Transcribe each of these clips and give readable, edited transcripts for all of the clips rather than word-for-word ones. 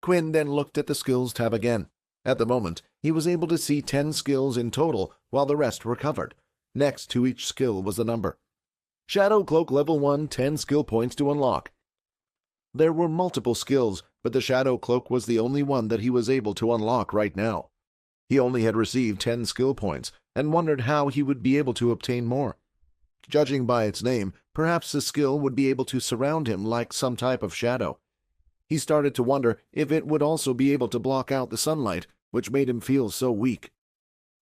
Quinn then looked at the skills tab again. At the moment, he was able to see 10 skills in total, while the rest were covered. Next to each skill was the number. Shadow Cloak Level 1, 10 skill points to unlock. There were multiple skills, but the Shadow Cloak was the only one that he was able to unlock right now. He only had received 10 skill points, and wondered how he would be able to obtain more. Judging by its name, perhaps the skill would be able to surround him like some type of shadow. He started to wonder if it would also be able to block out the sunlight, which made him feel so weak.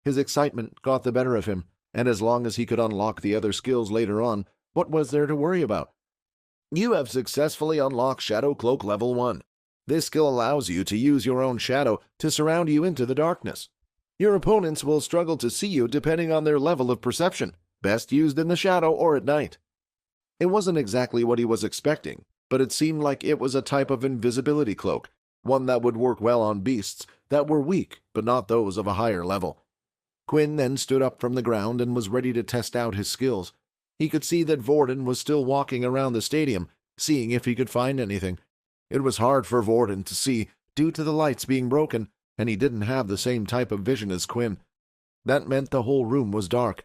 His excitement got the better of him, and as long as he could unlock the other skills later on, what was there to worry about? You have successfully unlocked Shadow Cloak Level 1. This skill allows you to use your own shadow to surround you into the darkness. Your opponents will struggle to see you depending on their level of perception, best used in the shadow or at night. It wasn't exactly what he was expecting, but it seemed like it was a type of invisibility cloak, one that would work well on beasts that were weak but not those of a higher level. Quinn then stood up from the ground and was ready to test out his skills. He could see that Vorden was still walking around the stadium, seeing if he could find anything. It was hard for Vorden to see due to the lights being broken, and he didn't have the same type of vision as Quinn. That meant the whole room was dark.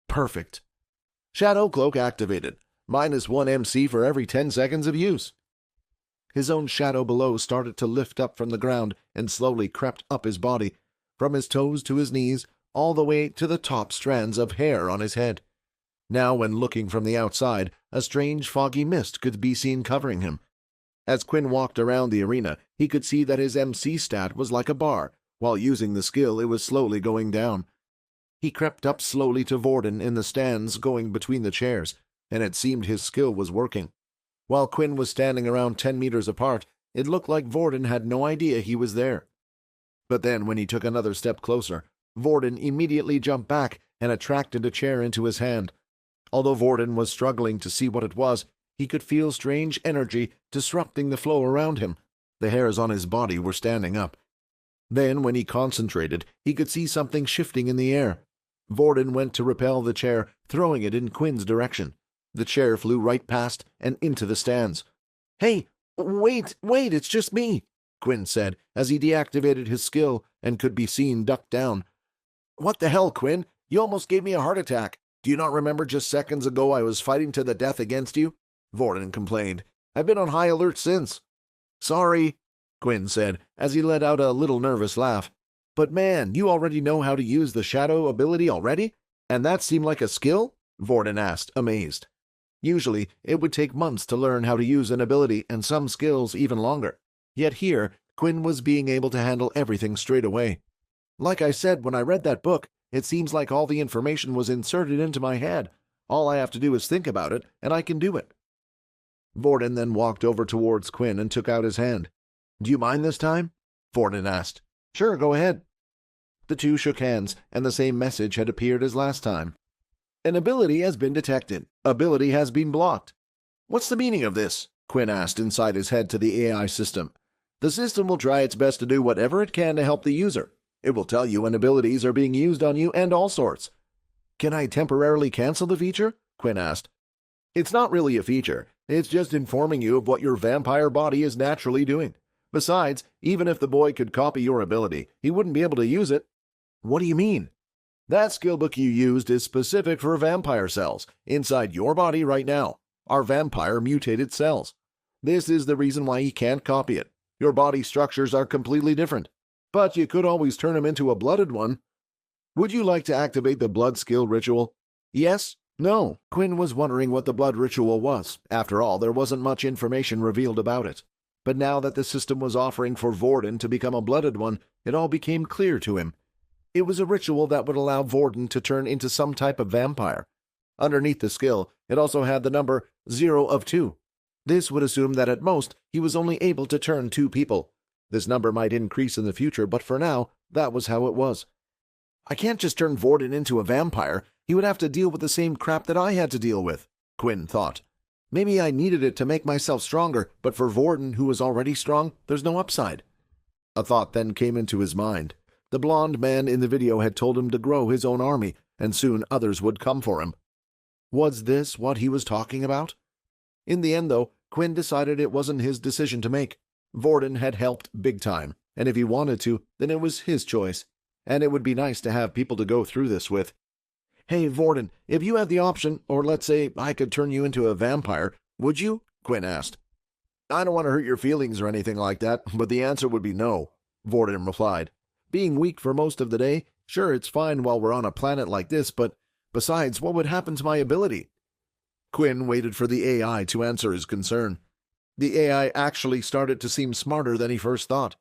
Perfect. Shadow Cloak activated. -1 MC for every 10 seconds of use. His own shadow below started to lift up from the ground and slowly crept up his body, from his toes to his knees, all the way to the top strands of hair on his head. Now, when looking from the outside, a strange foggy mist could be seen covering him. As Quinn walked around the arena, he could see that his MC stat was like a bar. While using the skill, it was slowly going down. He crept up slowly to Vorden in the stands going between the chairs, and it seemed his skill was working. While Quinn was standing around 10 meters apart, it looked like Vorden had no idea he was there. But then, when he took another step closer, Vorden immediately jumped back and attracted a chair into his hand. Although Vorden was struggling to see what it was, he could feel strange energy disrupting the flow around him. The hairs on his body were standing up. Then, when he concentrated, he could see something shifting in the air. Vorden went to repel the chair, throwing it in Quinn's direction. The chair flew right past and into the stands. "Hey, wait, it's just me," Quinn said, as he deactivated his skill and could be seen ducked down. "What the hell, Quinn? You almost gave me a heart attack. Do you not remember just seconds ago I was fighting to the death against you?" Vorden complained. "I've been on high alert since." "Sorry," Quinn said, as he let out a little nervous laugh. "But man, you already know how to use the shadow ability already? And that seemed like a skill?" Vorden asked, amazed. Usually, it would take months to learn how to use an ability, and some skills even longer. Yet here, Quinn was being able to handle everything straight away. "Like I said when I read that book, it seems like all the information was inserted into my head. All I have to do is think about it, and I can do it." Vorden then walked over towards Quinn and took out his hand. "Do you mind this time?" Vorden asked. "Sure, go ahead." The two shook hands, and the same message had appeared as last time. "An ability has been detected. Ability has been blocked." "What's the meaning of this?" Quinn asked inside his head to the AI system. "The system will try its best to do whatever it can to help the user. It will tell you when abilities are being used on you and all sorts." "Can I temporarily cancel the feature?" Quinn asked. "It's not really a feature. It's just informing you of what your vampire body is naturally doing. Besides, even if the boy could copy your ability, he wouldn't be able to use it." "What do you mean?" "That skill book you used is specific for vampire cells inside your body right now, our vampire mutated cells. This is the reason why he can't copy it. Your body structures are completely different. But you could always turn him into a blooded one. Would you like to activate the blood skill ritual?" "Yes? No?" Quinn was wondering what the blood ritual was. After all, there wasn't much information revealed about it. But now that the system was offering for Vorden to become a blooded one, it all became clear to him. It was a ritual that would allow Vorden to turn into some type of vampire. Underneath the skill, it also had the number 0 of 2. This would assume that at most, he was only able to turn 2 people. This number might increase in the future, but for now, that was how it was. "I can't just turn Vorden into a vampire. He would have to deal with the same crap that I had to deal with," Quinn thought. "Maybe I needed it to make myself stronger, but for Vorden, who was already strong, there's no upside." A thought then came into his mind. The blonde man in the video had told him to grow his own army, and soon others would come for him. Was this what he was talking about? In the end, though, Quinn decided it wasn't his decision to make. Vorden had helped big time, and if he wanted to, then it was his choice. And it would be nice to have people to go through this with. "Hey, Vorden, if you had the option, or let's say I could turn you into a vampire, would you?" Quinn asked. "I don't want to hurt your feelings or anything like that, but the answer would be no," Vorden replied. "Being weak for most of the day, sure, it's fine while we're on a planet like this, but besides, what would happen to my ability?" Quinn waited for the AI to answer his concern. The AI actually started to seem smarter than he first thought.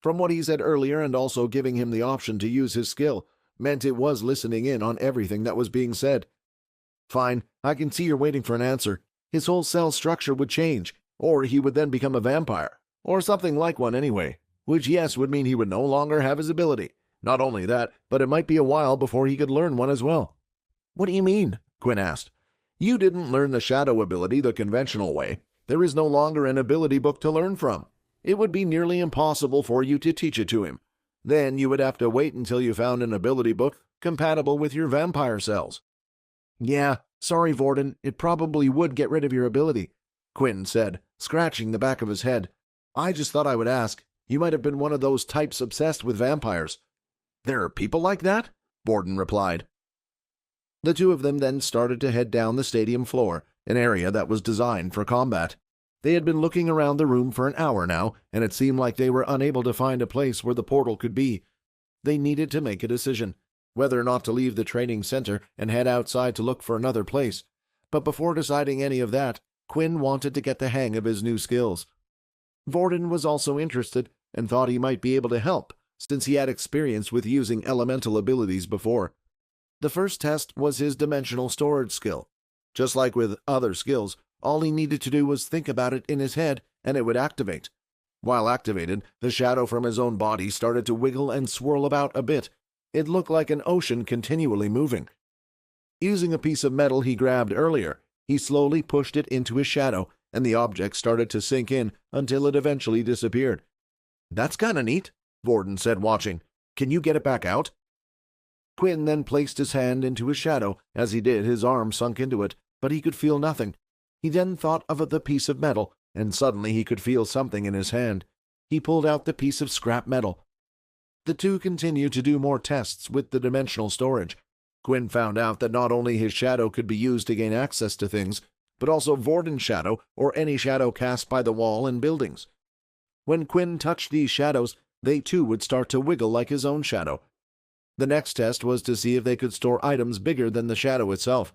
From what he said earlier, and also giving him the option to use his skill, meant it was listening in on everything that was being said. "Fine, I can see you're waiting for an answer. His whole cell structure would change, or he would then become a vampire, or something like one anyway, which yes would mean he would no longer have his ability. Not only that, but it might be a while before he could learn one as well." "What do you mean?" Quinn asked. "You didn't learn the shadow ability the conventional way. There is no longer an ability book to learn from. It would be nearly impossible for you to teach it to him. Then you would have to wait until you found an ability book compatible with your vampire cells." "Yeah, sorry, Vorden, it probably would get rid of your ability," Quinn said, scratching the back of his head. "I just thought I would ask. You might have been one of those types obsessed with vampires." "There are people like that?" Vorden replied. The two of them then started to head down the stadium floor, an area that was designed for combat. They had been looking around the room for an hour now, and it seemed like they were unable to find a place where the portal could be. They needed to make a decision, whether or not to leave the training center and head outside to look for another place. But before deciding any of that, Quinn wanted to get the hang of his new skills. Vorden was also interested and thought he might be able to help, since he had experience with using elemental abilities before. The first test was his dimensional storage skill. Just like with other skills, all he needed to do was think about it in his head, and it would activate. While activated, the shadow from his own body started to wiggle and swirl about a bit. It looked like an ocean continually moving. Using a piece of metal he grabbed earlier, he slowly pushed it into his shadow, and the object started to sink in until it eventually disappeared. "That's kinda neat," Vorden said, watching. "Can you get it back out?" Quinn then placed his hand into his shadow. As he did, his arm sunk into it, but he could feel nothing. He then thought of the piece of metal, and suddenly he could feel something in his hand. He pulled out the piece of scrap metal. The two continued to do more tests with the dimensional storage. Quinn found out that not only his shadow could be used to gain access to things, but also Vorden's shadow or any shadow cast by the wall and buildings. When Quinn touched these shadows, they too would start to wiggle like his own shadow. The next test was to see if they could store items bigger than the shadow itself.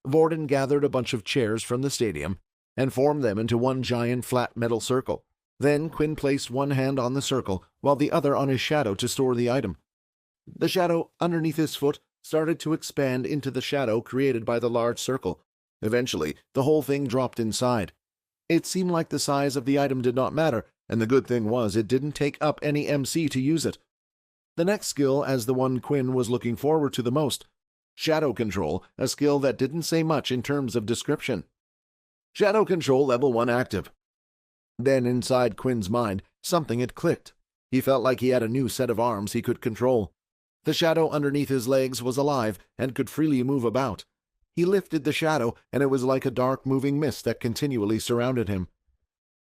Vorden gathered a bunch of chairs from the stadium and formed them into one giant flat metal circle. Then Quinn placed one hand on the circle while the other on his shadow to store the item. The shadow underneath his foot started to expand into the shadow created by the large circle. Eventually, the whole thing dropped inside. It seemed like the size of the item did not matter, and the good thing was it didn't take up any MC to use it. The next skill, as the one Quinn was looking forward to the most, Shadow Control, a skill that didn't say much in terms of description. Shadow Control Level 1 active. Then inside Quinn's mind, something had clicked. He felt like he had a new set of arms he could control. The shadow underneath his legs was alive and could freely move about. He lifted the shadow, and it was like a dark moving mist that continually surrounded him.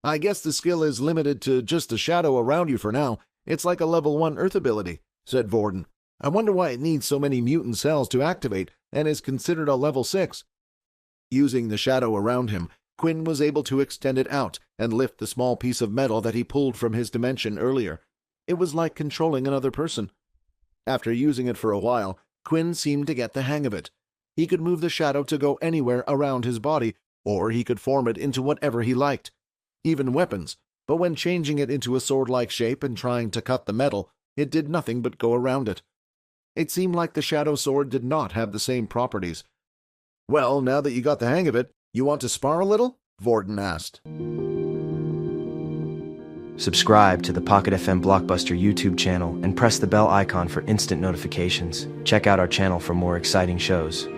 "I guess the skill is limited to just the shadow around you for now. It's like a level 1 Earth ability," said Vorden. "I wonder why it needs so many mutant cells to activate and is considered a level 6. Using the shadow around him, Quinn was able to extend it out and lift the small piece of metal that he pulled from his dimension earlier. It was like controlling another person. After using it for a while, Quinn seemed to get the hang of it. He could move the shadow to go anywhere around his body, or he could form it into whatever he liked, even weapons. But when changing it into a sword-like shape and trying to cut the metal, it did nothing but go around it. It seemed like the shadow sword did not have the same properties. "Well, now that you got the hang of it, you want to spar a little?" Vorden asked. Subscribe to the Pocket FM Blockbuster YouTube channel and press the bell icon for instant notifications. Check out our channel for more exciting shows.